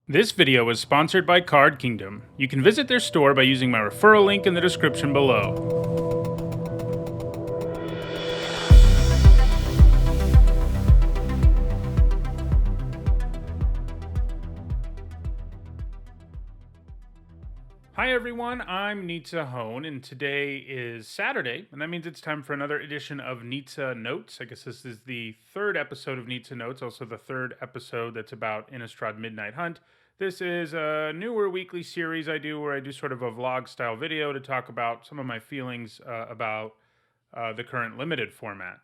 This video is sponsored by Card Kingdom. You can visit their store by using my referral link in the description below. Hi everyone, I'm Nizzanotes, and today is Saturday, and that means it's time for another edition of Nizzanotes. I guess this is the third episode of Nizzanotes, also the third episode that's about Innistrad Midnight Hunt. This is a newer weekly series I do where I do sort of a vlog-style video to talk about some of my feelings about the current limited format.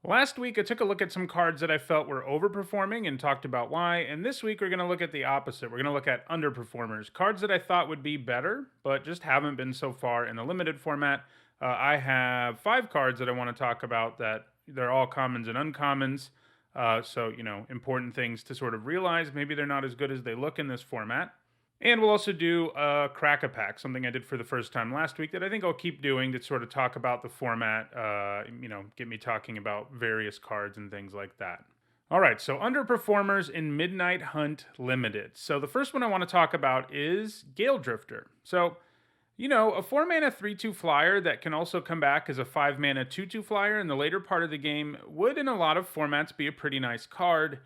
Last week, I took a look at some cards that I felt were overperforming and talked about why. And this week, we're going to look at the opposite. We're going to look at underperformers, cards that I thought would be better, but just haven't been so far in the limited format. I have 5 cards that I want to talk about that they're all commons and uncommons. So, important things to sort of realize. Maybe they're not as good as they look in this format. And we'll also do a crack-a-pack, something I did for the first time last week that I think I'll keep doing to sort of talk about the format, get me talking about various cards and things like that. All right, so underperformers in Midnight Hunt Limited. So the first one I want to talk about is Gale Drifter. So, a 4-mana 3/2 flyer that can also come back as a 5-mana 2/2 flyer in the later part of the game would in a lot of formats be a pretty nice card.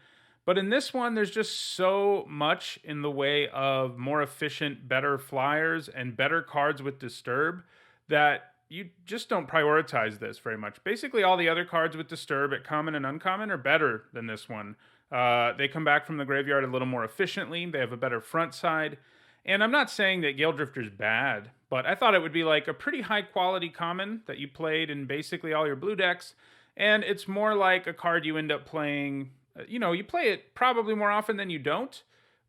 But in this one, there's just so much in the way of more efficient, better flyers and better cards with Disturb that you just don't prioritize this very much. Basically, all the other cards with Disturb at common and uncommon are better than this one. They come back from the graveyard a little more efficiently. They have a better front side. And I'm not saying that Gale Drifter's bad, but I thought it would be like a pretty high quality common that you played in basically all your blue decks. And it's more like a card you end up playing. You play it probably more often than you don't,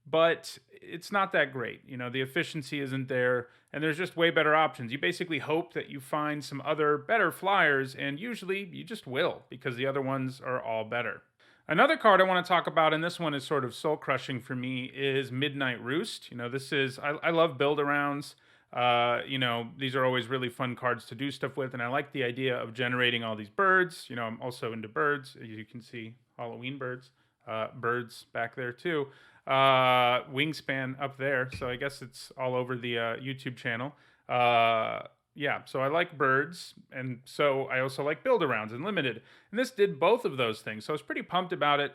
but it's not that great. The efficiency isn't there, and there's just way better options. You basically hope that you find some other better flyers, and usually you just will, because the other ones are all better. Another card I want to talk about, and this one is sort of soul-crushing for me, is Midnight Roost. I love build-arounds. These are always really fun cards to do stuff with, and I like the idea of generating all these birds. I'm also into birds. As you can see, Halloween birds. Birds back there too. Wingspan up there, so I guess it's all over the YouTube channel. So I like birds, and so I also like build-arounds and limited. And this did both of those things, so I was pretty pumped about it.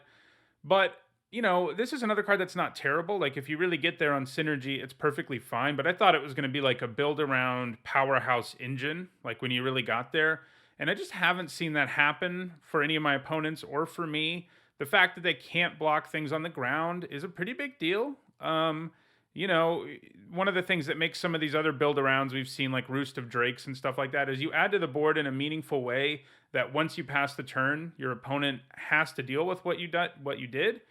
But this is another card that's not terrible. Like, if you really get there on synergy, it's perfectly fine. But I thought it was going to be like a build-around powerhouse engine, like when you really got there. And I just haven't seen that happen for any of my opponents or for me. The fact that they can't block things on the ground is a pretty big deal. One of the things that makes some of these other build-arounds we've seen, like Roost of Drakes and stuff like that, is you add to the board in a meaningful way that once you pass the turn, your opponent has to deal with what you did.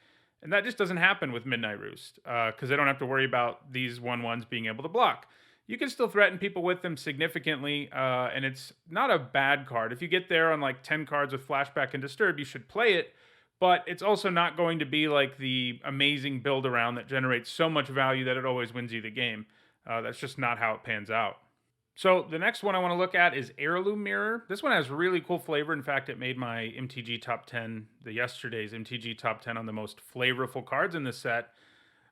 And that just doesn't happen with Midnight Roost, because they don't have to worry about these 1/1s being able to block. You can still threaten people with them significantly, and it's not a bad card. If you get there on like 10 cards with Flashback and Disturb, you should play it, but it's also not going to be like the amazing build-around that generates so much value that it always wins you the game. That's just not how it pans out. So the next one I want to look at is Heirloom Mirror. This one has really cool flavor. In fact, it made my MTG Top 10, yesterday's MTG Top 10 on the most flavorful cards in this set.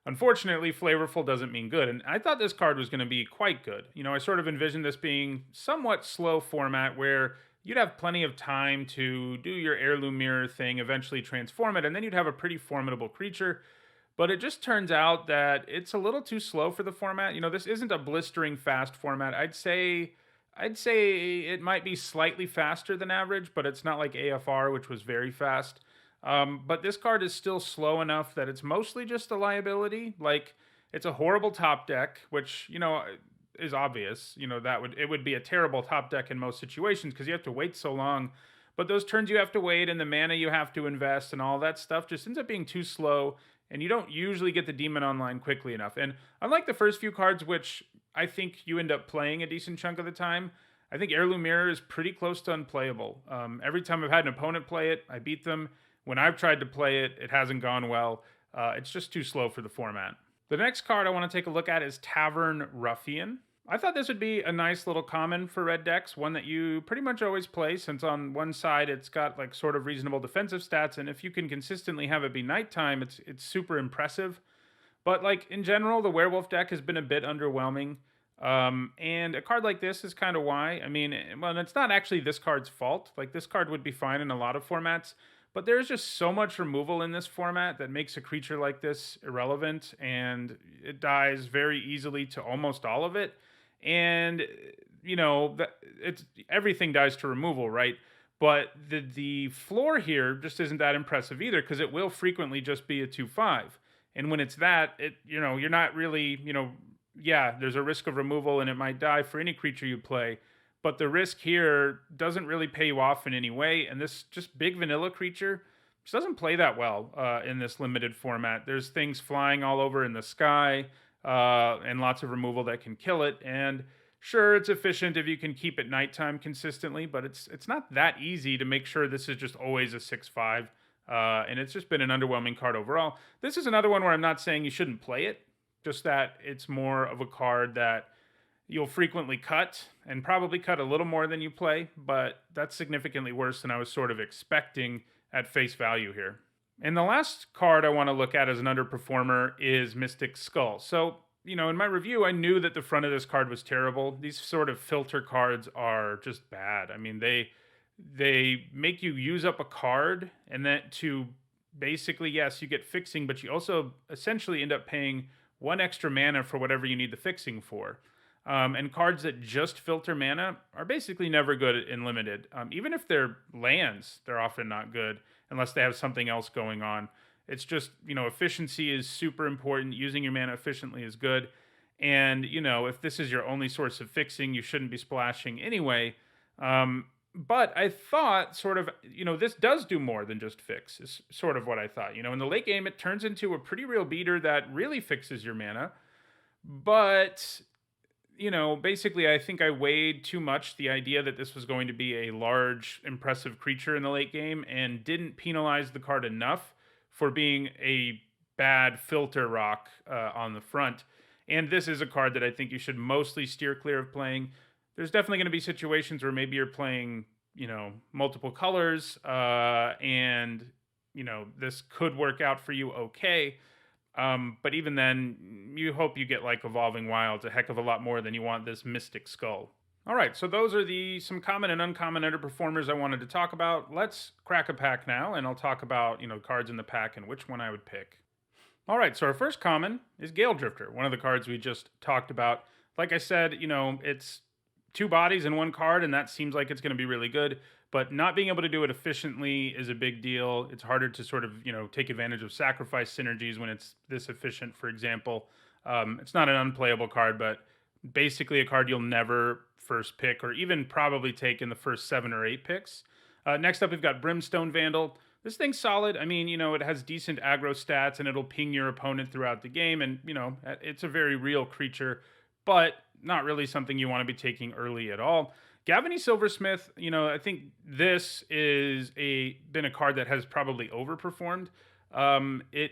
Unfortunately, flavorful doesn't mean good, and I thought this card was going to be quite good. I sort of envisioned this being somewhat slow format where you'd have plenty of time to do your Heirloom Mirror thing, eventually transform it, and then you'd have a pretty formidable creature. But it just turns out that it's a little too slow for the format. This isn't a blistering fast format. I'd say it might be slightly faster than average, but it's not like AFR, which was very fast. But this card is still slow enough that it's mostly just a liability. Like, it's a horrible top deck, which, is obvious. It would be a terrible top deck in most situations because you have to wait so long. But those turns you have to wait and the mana you have to invest and all that stuff just ends up being too slow. And you don't usually get the demon online quickly enough. And unlike the first few cards, which I think you end up playing a decent chunk of the time, I think Heirloom Mirror is pretty close to unplayable. Every time I've had an opponent play it, I beat them. When I've tried to play it, it hasn't gone well. It's just too slow for the format. The next card I want to take a look at is Tavern Ruffian. I thought this would be a nice little common for red decks, one that you pretty much always play, since on one side it's got like sort of reasonable defensive stats, and if you can consistently have it be nighttime, it's super impressive. But like in general, the werewolf deck has been a bit underwhelming. And a card like this is kind of why. I mean, well, it's not actually this card's fault. Like this card would be fine in a lot of formats, but there's just so much removal in this format that makes a creature like this irrelevant, and it dies very easily to almost all of it. And it's everything dies to removal, right? But the floor here just isn't that impressive either, because it will frequently just be a 2/5. And when it's that, you're not really, yeah, there's a risk of removal and it might die for any creature you play. But the risk here doesn't really pay you off in any way. And this just big vanilla creature just doesn't play that well in this limited format. There's things flying all over in the sky and lots of removal that can kill it. And sure, it's efficient if you can keep it nighttime consistently, but it's not that easy to make sure this is just always a 6/5. And it's just been an underwhelming card overall. This is another one where I'm not saying you shouldn't play it, just that it's more of a card that you'll frequently cut, and probably cut a little more than you play, but that's significantly worse than I was sort of expecting at face value here. And the last card I want to look at as an underperformer is Mystic Skull. So, in my review, I knew that the front of this card was terrible. These sort of filter cards are just bad. I mean, they make you use up a card, and then to basically, yes, you get fixing, but you also essentially end up paying one extra mana for whatever you need the fixing for. And cards that just filter mana are basically never good in limited. Even if they're lands, they're often not good unless they have something else going on. It's just, efficiency is super important. Using your mana efficiently is good. And, if this is your only source of fixing, you shouldn't be splashing anyway. But I thought sort of, this does do more than just fix, is sort of what I thought. In the late game, it turns into a pretty real beater that really fixes your mana. But, basically, I think I weighed too much the idea that this was going to be a large, impressive creature in the late game, and didn't penalize the card enough for being a bad filter rock on the front. And this is a card that I think you should mostly steer clear of playing. There's definitely going to be situations where maybe you're playing, multiple colors, and, this could work out for you okay. But even then, you hope you get like Evolving Wilds a heck of a lot more than you want this Mystic Skull. All right, so those are some common and uncommon underperformers I wanted to talk about. Let's crack a pack now, and I'll talk about, cards in the pack and which one I would pick. All right, so our first common is Gale Drifter, one of the cards we just talked about. Like I said, it's 2 bodies in 1 card, and that seems like it's going to be really good. But not being able to do it efficiently is a big deal. It's harder to sort of, take advantage of sacrifice synergies when it's this efficient, for example. It's not an unplayable card, but basically a card you'll never first pick, or even probably take in the first 7 or 8 picks. Next up, we've got Brimstone Vandal. This thing's solid. I mean, it has decent aggro stats, and it'll ping your opponent throughout the game. And, it's a very real creature, but not really something you want to be taking early at all. Gavany Silversmith, I think this is been a card that has probably overperformed. It,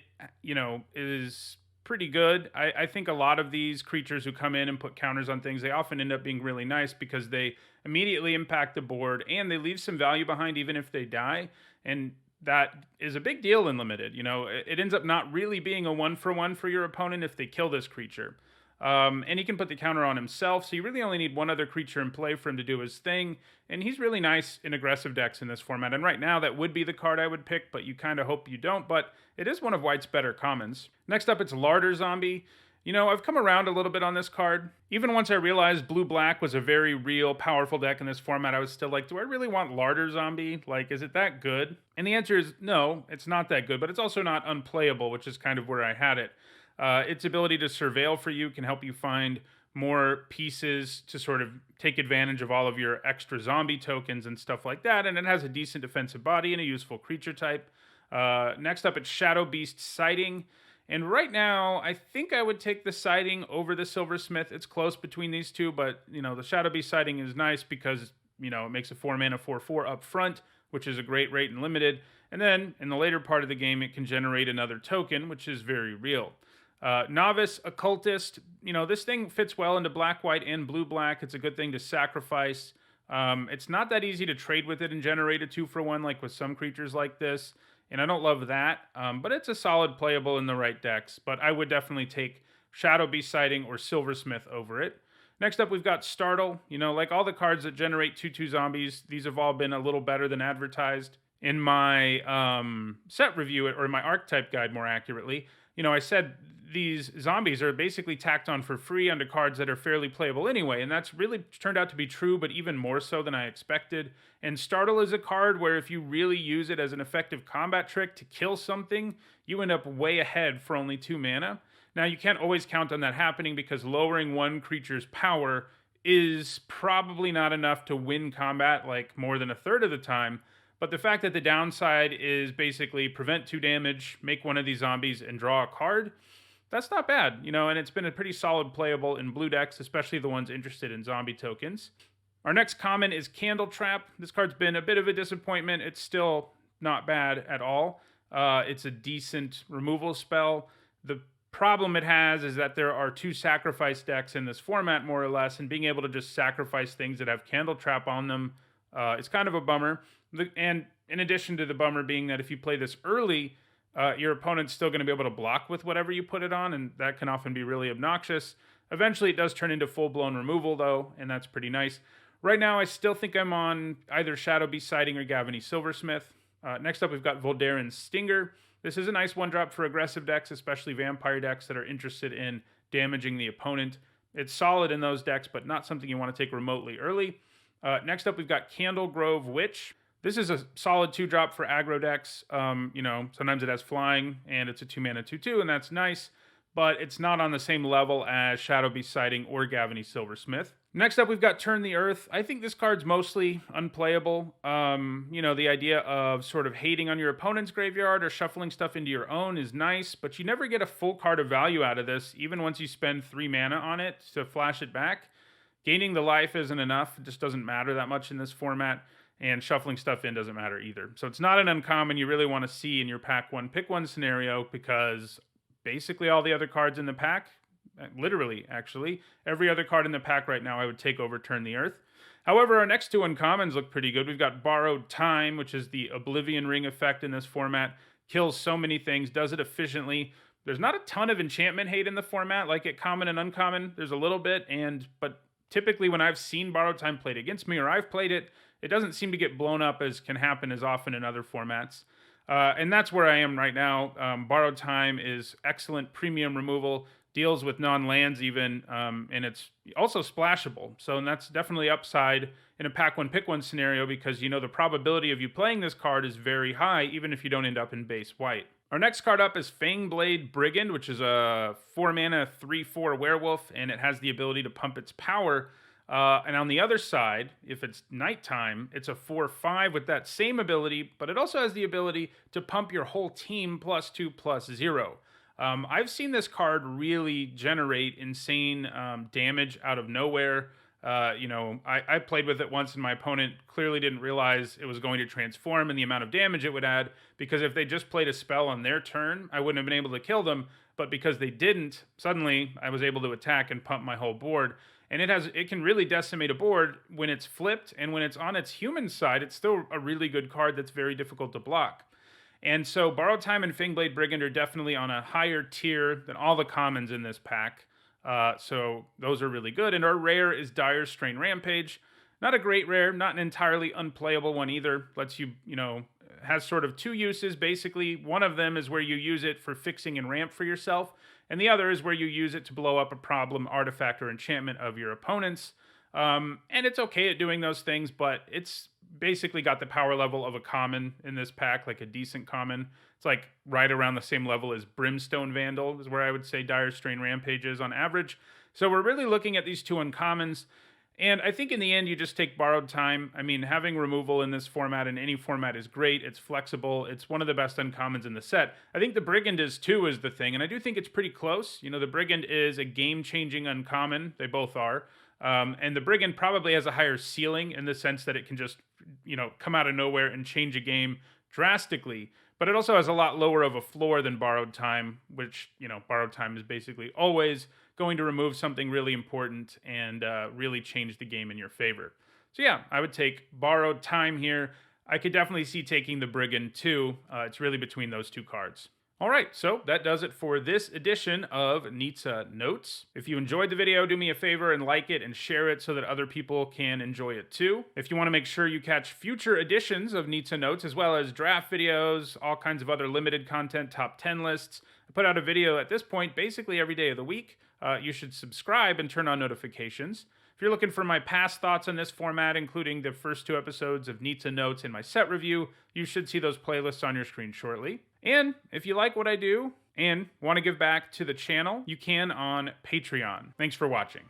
is pretty good. I think a lot of these creatures who come in and put counters on things, they often end up being really nice because they immediately impact the board and they leave some value behind even if they die. And that is a big deal in limited. It ends up not really being a 1-for-1 for your opponent if they kill this creature. And he can put the counter on himself, so you really only need one other creature in play for him to do his thing. And he's really nice in aggressive decks in this format. And right now, that would be the card I would pick, but you kind of hope you don't. But it is one of White's better commons. Next up, it's Larder Zombie. I've come around a little bit on this card. Even once I realized blue-black was a very real, powerful deck in this format, I was still like, do I really want Larder Zombie? Like, is it that good? And the answer is no, it's not that good, but it's also not unplayable, which is kind of where I had it. Its ability to surveil for you can help you find more pieces to sort of take advantage of all of your extra zombie tokens and stuff like that. And it has a decent defensive body and a useful creature type. Next up, it's Shadow Beast Sighting. And right now, I think I would take the Sighting over the Silversmith. It's close between these two, but, the Shadow Beast Sighting is nice because, it makes a 4-mana 4/4 up front, which is a great rate in limited. And then, in the later part of the game, it can generate another token, which is very real. Novice Occultist, this thing fits well into black, white, and blue, black. It's a good thing to sacrifice. It's not that easy to trade with it and generate a 2-for-1 like with some creatures like this. and I don't love that. But it's a solid playable in the right decks. But I would definitely take Shadow Beast Sighting or Silversmith over it. Next up, we've got Startle. Like all the cards that generate 2/2 zombies, these have all been a little better than advertised. In my set review, or my archetype guide more accurately, I said these zombies are basically tacked on for free onto cards that are fairly playable anyway, and that's really turned out to be true, but even more so than I expected. And Startle is a card where if you really use it as an effective combat trick to kill something, you end up way ahead for only 2 mana. Now, you can't always count on that happening because lowering one creature's power is probably not enough to win combat like more than a third of the time. But the fact that the downside is basically prevent 2 damage, make one of these zombies, and draw a card, that's not bad, and it's been a pretty solid playable in blue decks, especially the ones interested in zombie tokens. Our next common is Candle Trap. This card's been a bit of a disappointment. It's still not bad at all. It's a decent removal spell. The problem it has is that there are 2 sacrifice decks in this format, more or less, and being able to just sacrifice things that have Candle Trap on them is kind of a bummer. And in addition to the bummer being that if you play this early, your opponent's still going to be able to block with whatever you put it on, and that can often be really obnoxious. Eventually, it does turn into full-blown removal, though, and that's pretty nice. Right now, I still think I'm on either Shadow Beast Sighting or Gavany Silversmith. Next up, we've got Valderran Stinger. This is a nice one-drop for aggressive decks, especially vampire decks that are interested in damaging the opponent. It's solid in those decks, but not something you want to take remotely early. Next up, we've got Candle Grove Witch. This is a solid 2-drop for aggro decks. Sometimes it has flying, and it's a 2-mana 2/2, and that's nice, but it's not on the same level as Shadow Beast Sighting or Gavany Silversmith. Next up, we've got Turn the Earth. I think this card's mostly unplayable. The idea of sort of hating on your opponent's graveyard or shuffling stuff into your own is nice, but you never get a full card of value out of this, even once you spend 3 mana on it to flash it back. Gaining the life isn't enough. It just doesn't matter that much in this format. And shuffling stuff in doesn't matter either. So it's not an uncommon you really want to see in your pack 1 pick 1 scenario, because basically all the other cards in the pack, literally actually, every other card in the pack right now I would take over Turn the Earth. However, our next 2 uncommons look pretty good. We've got Borrowed Time, which is the Oblivion Ring effect in this format. Kills so many things, does it efficiently. There's not a ton of enchantment hate in the format, like at common and uncommon. There's a little bit, but typically when I've seen Borrowed Time played against me or I've played it, it doesn't seem to get blown up as can happen as often in other formats. And that's where I am right now. Borrowed Time is excellent premium removal, deals with non-lands even, and it's also splashable. So that's definitely upside in a pack 1 pick 1 scenario, because the probability of you playing this card is very high, even if you don't end up in base white. Our next card up is Fangblade Brigand, which is a 4-mana 3/4 werewolf, and it has the ability to pump its power. And on the other side, if it's nighttime, it's a 4/5 with that same ability, but it also has the ability to pump your whole team +2/+0. I've seen this card really generate insane damage out of nowhere. I played with it once, and my opponent clearly didn't realize it was going to transform and the amount of damage it would add, because if they just played a spell on their turn, I wouldn't have been able to kill them. But because they didn't, suddenly I was able to attack and pump my whole board. And it can really decimate a board when it's flipped, and when it's on its human side, it's still a really good card that's very difficult to block. And so Borrowed Time and Fangblade Brigand are definitely on a higher tier than all the commons in this pack. So those are really good. And our rare is Dire Strain Rampage. Not a great rare, not an entirely unplayable one either. Lets you, has sort of 2 uses, basically. One of them is where you use it for fixing and ramp for yourself, and the other is where you use it to blow up a problem, artifact, or enchantment of your opponents. And it's okay at doing those things, but it's basically got the power level of a common in this pack, like a decent common. It's like right around the same level as Brimstone Vandal is where I would say Dire Strain Rampage is on average. So we're really looking at these 2 uncommons. And I think in the end, you just take Borrowed Time. I mean, having removal in this format, in any format, is great. It's flexible. It's one of the best uncommons in the set. I think the Brigand is too, is the thing. And I do think it's pretty close. The Brigand is a game-changing uncommon. They both are. And the Brigand probably has a higher ceiling in the sense that it can just, come out of nowhere and change a game drastically. But it also has a lot lower of a floor than Borrowed Time, which, Borrowed Time is basically always going to remove something really important and really change the game in your favor. So yeah, I would take Borrowed Time here. I could definitely see taking the Brigand too. It's really between those two cards. All right, so that does it for this edition of Nizzanotes. If you enjoyed the video, do me a favor and like it and share it so that other people can enjoy it too. If you want to make sure you catch future editions of Nizzanotes, as well as draft videos, all kinds of other limited content, top 10 lists, I put out a video at this point basically every day of the week. You should subscribe and turn on notifications. If you're looking for my past thoughts on this format, including the first 2 episodes of Nizzanotes and my set review, you should see those playlists on your screen shortly. And if you like what I do and want to give back to the channel, you can on Patreon. Thanks for watching.